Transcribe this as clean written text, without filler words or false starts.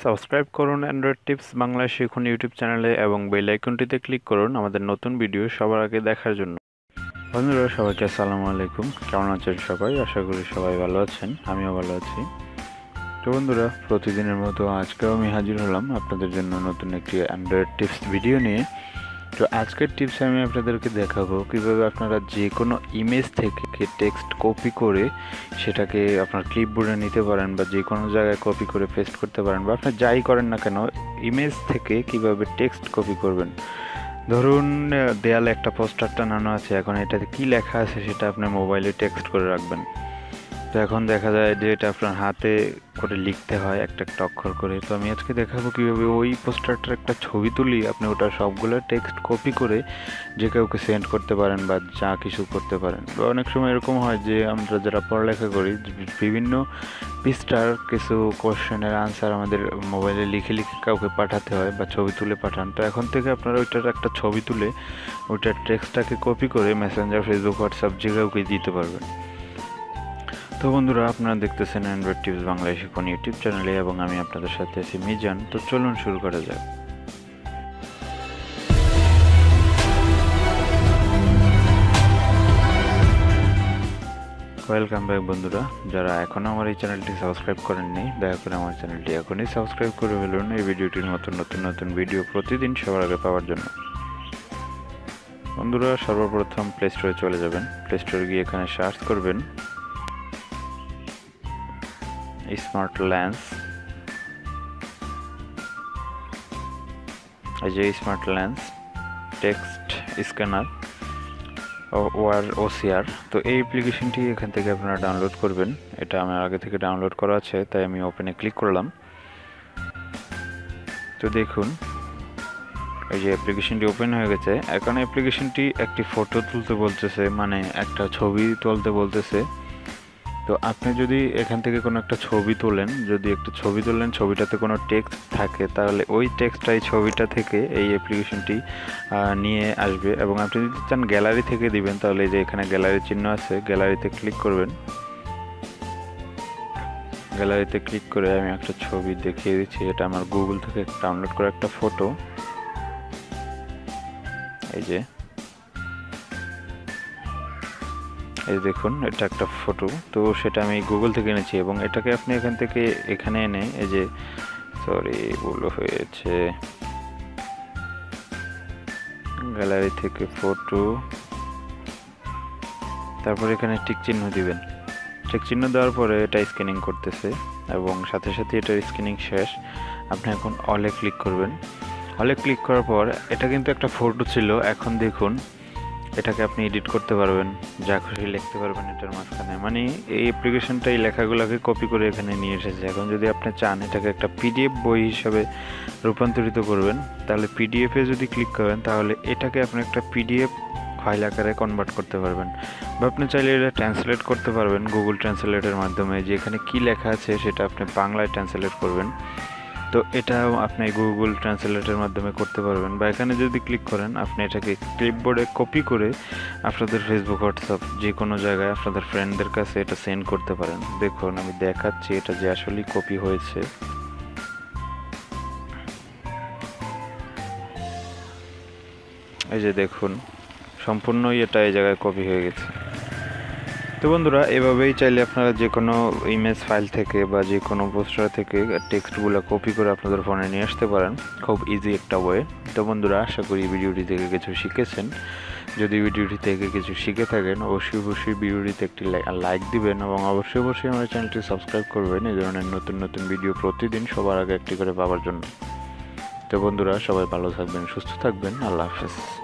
Subscribe করুন Android tips Bangla শিখুন YouTube চ্যানেলে এবং বেল আইকনটিতে ক্লিক করুন আমাদের নতুন ভিডিও সবার আগে দেখার জন্য। বন্ধুরা সবাইকে আসসালামু আলাইকুম। কেমন আছেন সবাই? আশা করি সবাই ভালো আছেন, আমিও ভালো আছি। তো বন্ধুরা, প্রতিদিনের মতো আজকেও আমি হাজির হলাম আপনাদের জন্য নতুন একটি অ্যান্ড্রয়েড টিপস ভিডিও নিয়ে। তো আজকের টিপসে আমি আপনাদেরকে দেখাবো কীভাবে আপনারা যে কোনো ইমেজ থেকে টেক্সট কপি করে সেটাকে আপনার ক্লিপবোর্ডে নিতে পারেন বা যে কোনো জায়গায় কপি করে পেস্ট করতে পারেন, বা আপনার যাই করেন না কেন ইমেজ থেকে কিভাবে টেক্সট কপি করবেন। ধরুন দেয়ালে একটা পোস্টার টানানো আছে, এখন এটাতে কী লেখা আছে সেটা আপনি মোবাইলে টেক্সট করে রাখবেন। তো এখন দেখা যায় যে এটা আপনার হাতে করে লিখতে হয় একটা একটা অক্ষর করে। তো আমি আজকে দেখাবো কীভাবে ওই পোস্টারটার একটা ছবি তুলি আপনি ওটা সবগুলো টেক্সট কপি করে যে কাউকে সেন্ড করতে পারেন বা যা কিছু করতে পারেন। বা অনেক সময় এরকম হয় যে আমরা যারা পড়ালেখা করি বিভিন্ন পৃষ্ঠার কিছু কোশ্চেনের আনসার আমাদের মোবাইলে লিখে লিখে কাউকে পাঠাতে হয় বা ছবি তুলে পাঠান। তো এখন থেকে আপনারা ওইটার একটা ছবি তুলে ওইটার টেক্সটটাকে কপি করে মেসেঞ্জার, ফেসবুক, হোয়াটসঅ্যাপ যে কাউকে দিতে পারবেন। তো বন্ধুরা, আপনারা দেখতেছেন অ্যান্ড্রয়েড টিপস বাংলা শিখুন ইউটিউব চ্যানেলে এবং আমি আপনাদের সাথে আছি মিজান। তো চলুন শুরু করা যাক। ওয়েলকাম ব্যাক বন্ধুরা। যারা এখনও আমার এই চ্যানেলটি সাবস্ক্রাইব করেননি, দয়া করে আমার চ্যানেলটি এখনই সাবস্ক্রাইব করে ফেলুন এই ভিডিওটির মতো নতুন নতুন ভিডিও প্রতিদিন সবার আগে পাওয়ার জন্য। বন্ধুরা, সর্বপ্রথম প্লে স্টোরে চলে যাবেন। প্লে স্টোরে গিয়ে এখানে সার্চ করবেন স্মার্ট লেন্স। এই যে smart lens text scanner or OCR. তো এই অ্যাপ্লিকেশনটি এখান থেকে আপনারা ডাউনলোড করবেন। এটা আমার আগে থেকে ডাউনলোড করা আছে, তাই আমি ওপেনে ক্লিক করলাম। তো দেখুন এই যে অ্যাপ্লিকেশনটি ওপেন হয়ে গেছে। এখন অ্যাপ্লিকেশনটি একটি ফটো তুলতে বলতেছে, মানে একটা ছবি তুলতে বলতেছে। তো আপনি যদি এখান থেকে কোনো একটা ছবি তোলেন, ছবিটাতে কোনো টেক্সট থাকে, তাহলে ওই টেক্সটটা এই ছবিটা থেকে এই অ্যাপ্লিকেশনটি নিয়ে আসবে। এবং আপনি যদি চান গ্যালারি থেকে দিবেন, তাহলে এই যে এখানে গ্যালারির চিহ্ন আছে, গ্যালারিতে ক্লিক করবেন। গ্যালারিতে ক্লিক করে আমি একটা ছবি দেখিয়ে দিচ্ছি। এটা আমার গুগল থেকে ডাউনলোড করা একটা ফটো। এই দেখুন, এটা একটা ফটো। তো সেটা আমি গুগল থেকে এনেছি এবং এটাকে আপনি এখান থেকে এখানে এনে এই যে ভুল হয়েছে, গ্যালারি থেকে ফটো, তারপর এখানে টিক চিহ্ন দিবেন। টিক চিহ্ন দেওয়ার পরে এটা স্ক্যানিং করতেছে এবং সাথে সাথে এটার স্ক্যানিং শেষ। আপনি এখন অলে ক্লিক করবেন। অলে ক্লিক করার পর এটা কিন্তু একটা ফটো ছিল, এখন দেখুন এটাকে আপনি এডিট করতে পারবেন, যা খুশি লিখতে পারবেন এটার মাঝখানে। মানে এই অ্যাপ্লিকেশনটা এই লেখাগুলোকে কপি করে এখানে নিয়ে এসেছে। এখন যদি আপনি চান এটাকে একটা পিডিএফ বই হিসাবে রূপান্তরিত করবেন, তাহলে পিডিএফে যদি ক্লিক করেন তাহলে এটাকে আপনি একটা পিডিএফ ফাইল আকারে কনভার্ট করতে পারবেন। বা আপনি চাইলে এটা ট্রান্সলেট করতে পারবেন গুগল ট্রান্সলেটের মাধ্যমে, যে এখানে কী লেখা আছে সেটা আপনি বাংলায় ট্রান্সলেট করবেন। তো এটাও আপনি গুগল ট্রান্সলেটের মাধ্যমে করতে পারবেন। বা এখানে যদি ক্লিক করেন আপনি এটাকে ক্লিপবোর্ডে কপি করে আপনাদের ফেসবুক, হোয়াটসঅ্যাপ যে কোনো জায়গায় আপনাদের ফ্রেন্ডদের কাছে এটা সেন্ড করতে পারেন। দেখুন আমি দেখাচ্ছি এটা যে আসলেই কপি হয়েছে। এই যে দেখুন সম্পূর্ণই এটা এই জায়গায় কপি হয়ে গেছে। তো বন্ধুরা, এভাবেই চাইলে আপনারা যে কোনো ইমেজ ফাইল থেকে বা যে কোনো পোস্টার থেকে টেক্সটগুলো কপি করে আপনাদের ফোনে নিয়ে আসতে পারেন। খুব ইজি একটা ওয়ে। তো বন্ধুরা, আশা করি ভিডিওটি থেকে কিছু শিখেছেন। যদি ভিডিওটি থেকে কিছু শিখে থাকেন অবশ্যই ভিডিওটিতে একটি লাইক দিবেন এবং অবশ্যই আমার চ্যানেলটি সাবস্ক্রাইব করবেন এই ধরনের নতুন নতুন ভিডিও প্রতিদিন সবার আগে একটি করে পাওয়ার জন্য। তো বন্ধুরা, সবাই ভালো থাকবেন, সুস্থ থাকবেন। আল্লাহ হাফেজ।